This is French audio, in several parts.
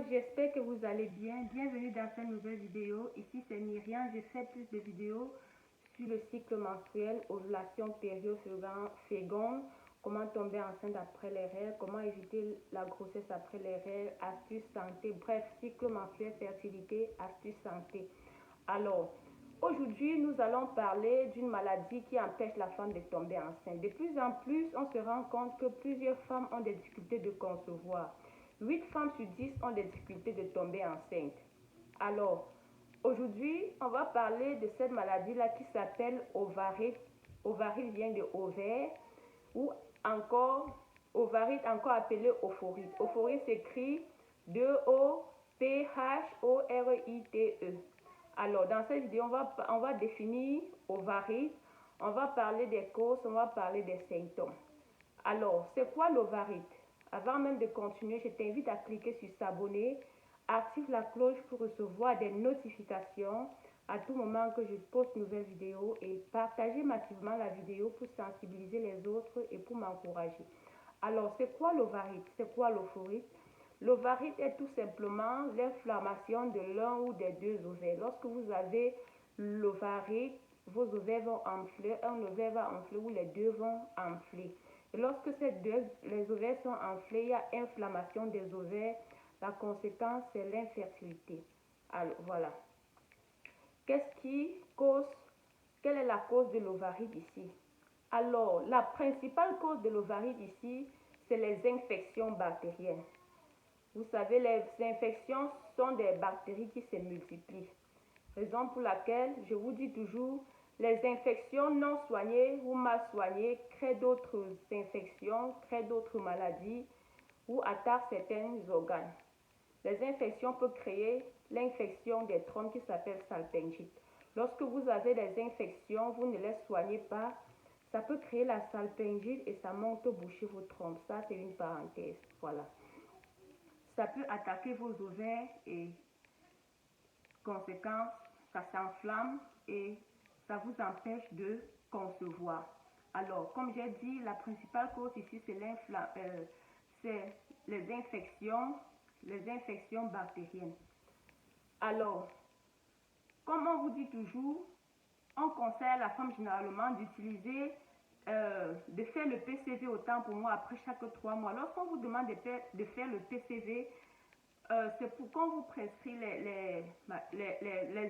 j'espère que vous allez bien. Bienvenue dans cette nouvelle vidéo. Ici c'est Myriam, je fais plus de vidéos sur le cycle menstruel, ovulation, période féconde, comment tomber enceinte après les règles, comment éviter la grossesse après les règles, astuces santé, bref, cycle menstruel, fertilité, astuces santé. Alors, aujourd'hui, nous allons parler d'une maladie qui empêche la femme de tomber enceinte. De plus en plus, on se rend compte que plusieurs femmes ont des difficultés de concevoir. 8 femmes sur 10 ont des difficultés de tomber enceinte. Alors, aujourd'hui, on va parler de cette maladie-là qui s'appelle ovarite. Ovarite vient de ovaire ou encore ovarite, encore appelé ophorite. Ophorite s'écrit D-O-P-H-O-R-I-T-E. Alors, dans cette vidéo, on va définir ovarite, on va parler des causes, on va parler des symptômes. Alors, c'est quoi l'ovarite? Avant même de continuer, je t'invite à cliquer sur s'abonner, active la cloche pour recevoir des notifications à tout moment que je poste une nouvelle vidéo et partagez massivement la vidéo pour sensibiliser les autres et pour m'encourager. Alors, c'est quoi l'ovarite? C'est quoi l'ophorite? L'ovarite est tout simplement l'inflammation de l'un ou des deux ovaires. Lorsque vous avez l'ovarite, vos ovaires vont enfler, un ovaire va enfler ou les deux vont enfler. Et lorsque les ovaires sont enflés, il y a inflammation des ovaires. La conséquence, c'est l'infertilité. Alors, voilà. Quelle est la cause de l'ovarite ici? Alors, la principale cause de l'ovarite ici, c'est les infections bactériennes. Vous savez, les infections sont des bactéries qui se multiplient. Raison pour laquelle je vous dis toujours, les infections non soignées ou mal soignées créent d'autres infections, créent d'autres maladies ou attaquent certains organes. Les infections peuvent créer l'infection des trompes qui s'appelle salpingite. Lorsque vous avez des infections, vous ne les soignez pas, ça peut créer la salpingite et ça monte boucher vos trompes. Ça, c'est une parenthèse. Voilà. Ça peut attaquer vos ovaires et, conséquence, ça s'enflamme et ça vous empêche de concevoir. Alors, comme j'ai dit, la principale cause ici, c'est les infections bactériennes. Alors, comme on vous dit toujours, on conseille à la femme généralement d'utiliser, de faire le PCV autant pour moi après chaque 3 mois. Lorsqu'on vous demande de faire le PCV, c'est pour qu'on vous prescrit les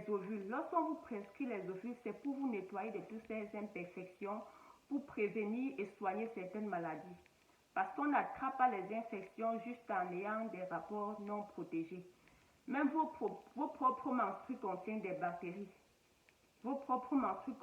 ovules. Lorsqu'on vous prescrit les ovules, c'est pour vous nettoyer de toutes ces imperfections, pour prévenir et soigner certaines maladies. Parce qu'on n'attrape pas les infections juste en ayant des rapports non protégés. Même vos propres menstrues contiennent des bactéries. Vos propres menstrues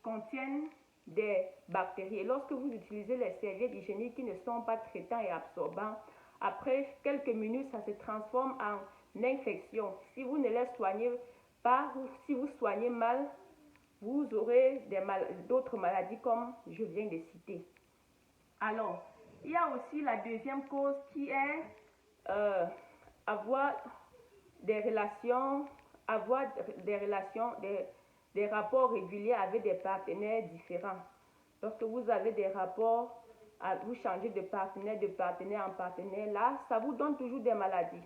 contiennent des bactéries. Et lorsque vous utilisez les serviettes hygiéniques qui ne sont pas traitants et absorbants, après quelques minutes, ça se transforme en infection. Si vous ne les soignez pas, ou si vous soignez mal, vous aurez d'autres maladies comme je viens de citer. Alors, il y a aussi la deuxième cause qui est avoir des rapports réguliers avec des partenaires différents. Lorsque vous avez des rapports, vous changez de partenaire en partenaire, là, ça vous donne toujours des maladies.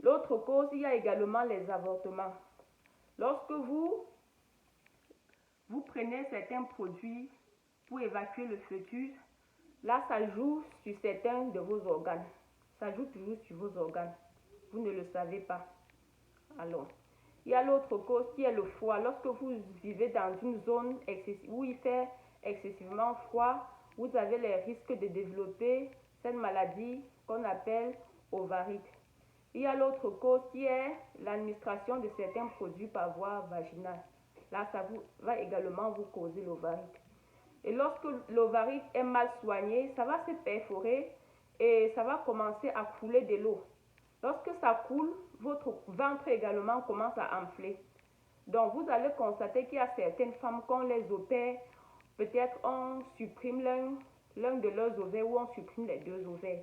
L'autre cause, il y a également les avortements. Lorsque vous prenez certains produits pour évacuer le fœtus, là, ça joue sur certains de vos organes. Ça joue toujours sur vos organes. Vous ne le savez pas. Alors, il y a l'autre cause qui est le froid. Lorsque vous vivez dans une zone où il fait excessivement froid, vous avez les risques de développer cette maladie qu'on appelle ovarite. Il y a l'autre cause qui est l'administration de certains produits par voie vaginale. Là, ça va également vous causer l'ovarite. Et lorsque l'ovarite est mal soigné, ça va se perforer et ça va commencer à couler de l'eau. Lorsque ça coule, votre ventre également commence à enfler. Donc, vous allez constater qu'il y a certaines femmes, quand on les opère, peut-être on supprime l'un de leurs ovaires ou on supprime les deux ovaires.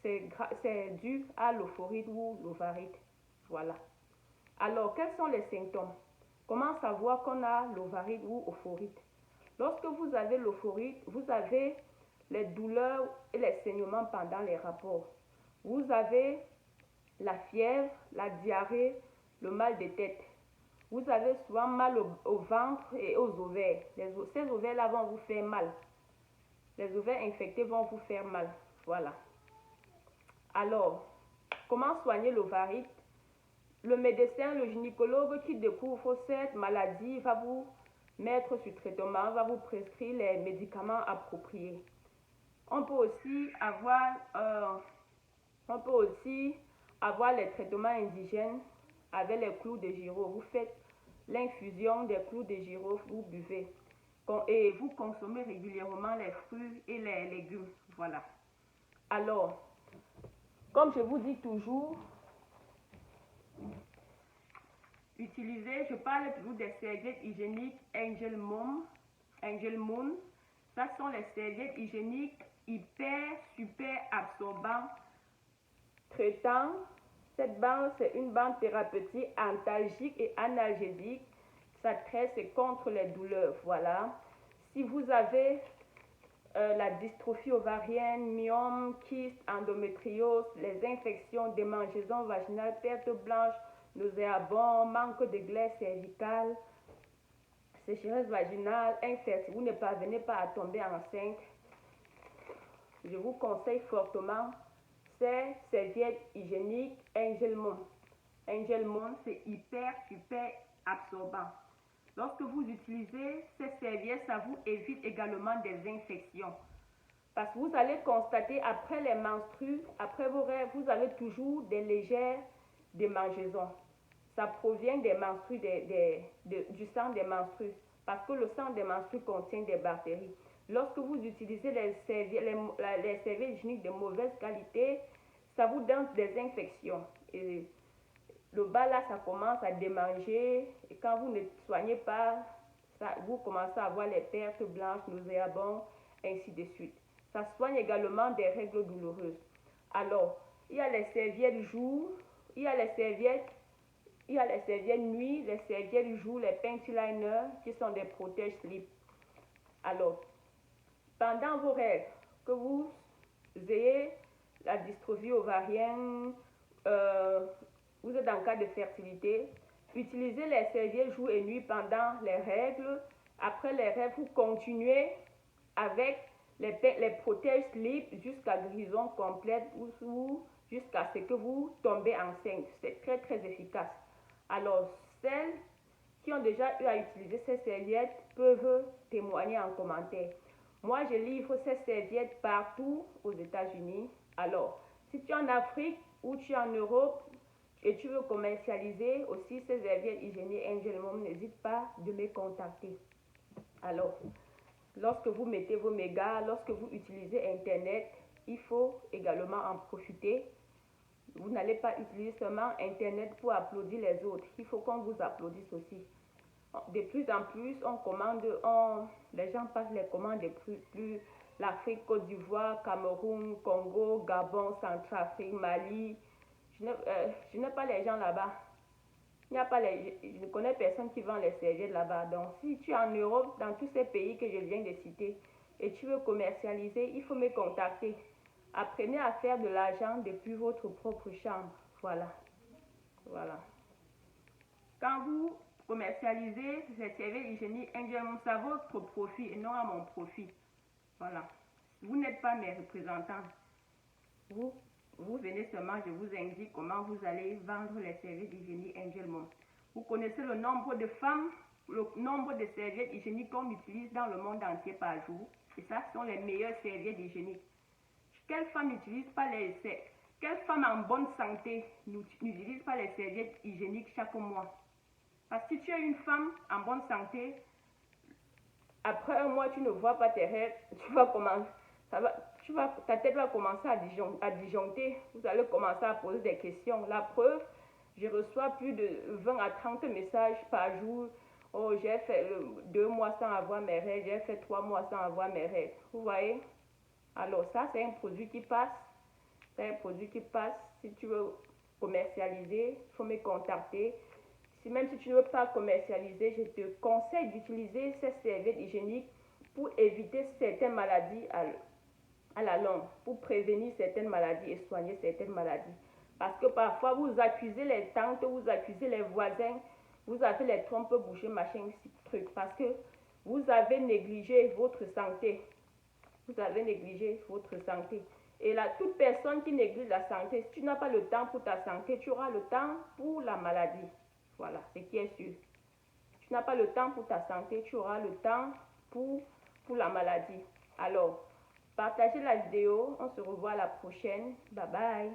C'est dû à l'ophorite ou l'ovarite. Voilà. Alors, quels sont les symptômes? Comment savoir qu'on a l'ovarite ou ophorite? Lorsque vous avez l'ophorite, vous avez les douleurs et les saignements pendant les rapports. Vous avez la fièvre, la diarrhée, le mal de tête. Vous avez souvent mal au ventre et aux ovaires. Ces ovaires-là vont vous faire mal. Les ovaires infectés vont vous faire mal. Voilà. Alors, comment soigner l'ovarite? Le médecin, le gynécologue qui découvre cette maladie va vous mettre sur traitement, va vous prescrire les médicaments appropriés. On peut aussi avoir les traitements indigènes avec les clous de girofle. Vous faites l'infusion des clous de girofle, vous buvez. Et vous consommez régulièrement les fruits et les légumes. Voilà. Alors, comme je vous dis toujours, je parle toujours des serviettes hygiéniques Angel Moon. Ça sont les serviettes hygiéniques super absorbants, traitant. Cette bande, c'est une bande thérapeutique antalgique et analgésique. Ça traite contre les douleurs. Voilà. Si vous avez la dystrophie ovarienne, myome, kyste, endométriose, les infections, démangeaisons vaginales, perte blanche, nauséabond, manque de glaire cervicale, sécheresse vaginale, infertilité, vous ne parvenez pas à tomber enceinte, je vous conseille fortement ces serviettes hygiéniques Angel Moon. Angel Moon, c'est super absorbant. Lorsque vous utilisez ces serviettes, ça vous évite également des infections. Parce que vous allez constater après les menstrues, après vos règles, vous avez toujours des légères démangeaisons. Ça provient des menstrues, du sang des menstrues. Parce que le sang des menstrues contient des bactéries. Lorsque vous utilisez les serviettes hygiéniques de mauvaise qualité, ça vous donne des infections. Et le bas là, ça commence à démanger. Et quand vous ne soignez pas, vous commencez à avoir les pertes blanches, nauséabonds, ainsi de suite. Ça soigne également des règles douloureuses. Alors, il y a les serviettes jour, il y a les serviettes nuit, les serviettes jour, les panty liners qui sont des protège-slip. Alors, pendant vos règles, que vous ayez la dystrophie ovarienne, vous êtes en cas de fertilité, utilisez les serviettes jour et nuit pendant les règles. Après les règles, vous continuez avec les protège-slip jusqu'à guérison complète ou jusqu'à ce que vous tombez enceinte. C'est très efficace. Alors, celles qui ont déjà eu à utiliser ces serviettes peuvent témoigner en commentaire. Moi, je livre ces serviettes partout aux États-Unis. Alors, si tu es en Afrique ou tu es en Europe et tu veux commercialiser aussi ces serviettes hygiéniques Angel Moon, n'hésite pas de me contacter. Alors, lorsque vous mettez vos mégas, lorsque vous utilisez Internet, il faut également en profiter. Vous n'allez pas utiliser seulement Internet pour applaudir les autres. Il faut qu'on vous applaudisse aussi. De plus en plus, les gens passent les commandes de plus l'Afrique, Côte d'Ivoire, Cameroun, Congo, Gabon, Centrafrique, Mali. Je n'ai pas les gens là-bas. Je ne connais personne qui vend les serviettes là-bas. Donc, si tu es en Europe, dans tous ces pays que je viens de citer, et tu veux commercialiser, il faut me contacter. Apprenez à faire de l'argent depuis votre propre chambre. Voilà. Quand vous commercialisez ces serviettes hygiéniques Angel Moon, c'est à votre profit et non à mon profit. Voilà. Vous n'êtes pas mes représentants. Vous venez seulement, je vous indique comment vous allez vendre les serviettes hygiéniques Angel Moon. Vous connaissez le nombre de femmes, le nombre de serviettes hygiéniques qu'on utilise dans le monde entier par jour. Et ça, ce sont les meilleures serviettes hygiéniques. Quelle femme quelle femme en bonne santé n'utilise pas les serviettes hygiéniques chaque mois? Parce que si tu es une femme en bonne santé, après un mois, tu ne vois pas tes règles, ta tête va commencer à disjoncter. Vous allez commencer à poser des questions. La preuve, je reçois plus de 20 à 30 messages par jour. Oh, j'ai fait 2 mois sans avoir mes règles, j'ai fait 3 mois sans avoir mes règles. Vous voyez? Alors ça, c'est un produit qui passe. Si tu veux commercialiser, il faut me contacter. Même si tu ne veux pas commercialiser, je te conseille d'utiliser ces serviettes hygiéniques pour éviter certaines maladies à la longue, pour prévenir certaines maladies et soigner certaines maladies. Parce que parfois, vous accusez les tantes, vous accusez les voisins, vous avez les trompes bouchées, machin, truc. Parce que vous avez négligé votre santé. Vous avez négligé votre santé. Et là, toute personne qui néglige la santé, si tu n'as pas le temps pour ta santé, tu auras le temps pour la maladie. Voilà, ce qui est sûr. Si tu n'as pas le temps pour ta santé, tu auras le temps pour la maladie. Alors, partagez la vidéo. On se revoit la prochaine. Bye bye.